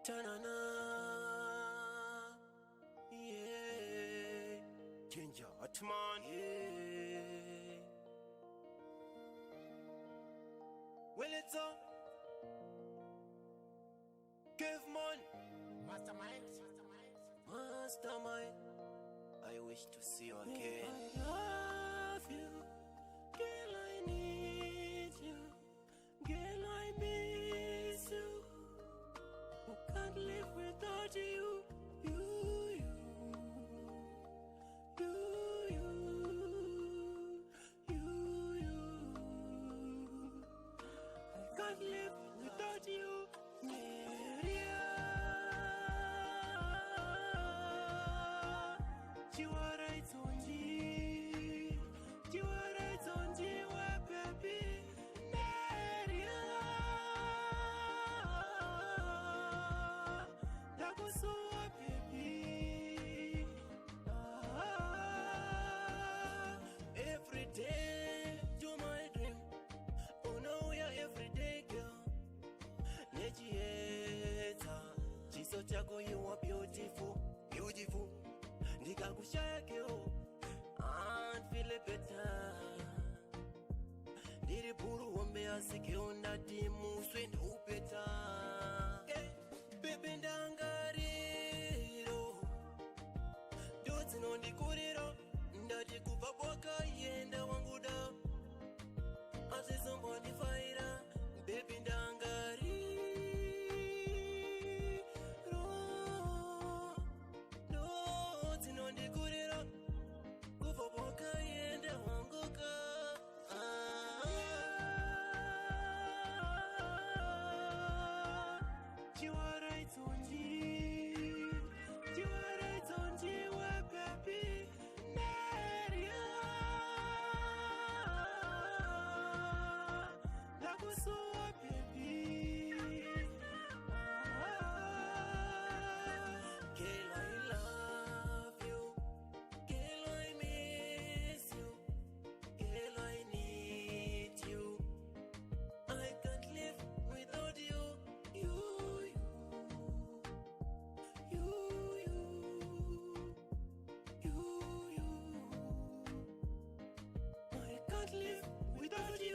Ta-na-na, yeah. Ginger, Atman, yeah. Well, it's a Caveman, Mastermind. I wish to see you again. I love you, girl. I need you, girl. I miss you. Who can't live without you? I can't live without you. Maria, you are right on G. You are right on G, where baby. Maria, that was so baby. Every day, you my dream. Oh no, yeah, every day, girl. Nejieta, chiso chako, you are beautiful, beautiful. Nikakushaya girl, and feel it better. Diri buru wambe asike onda dimu swende upeta. Baby ndangariro, doti nondi kuriro. Ndati kuva boka yenda wanguda. Ase somebody fighter, baby ndangariro. Doti nondi kuriro, kuva boka yenda wanguka. You are right on G. You are right on G, where baby. Maria, that was so baby. Girl, I love you. Girl, I miss you. Girl, I need you. I can't live without you. You. I can't live without you.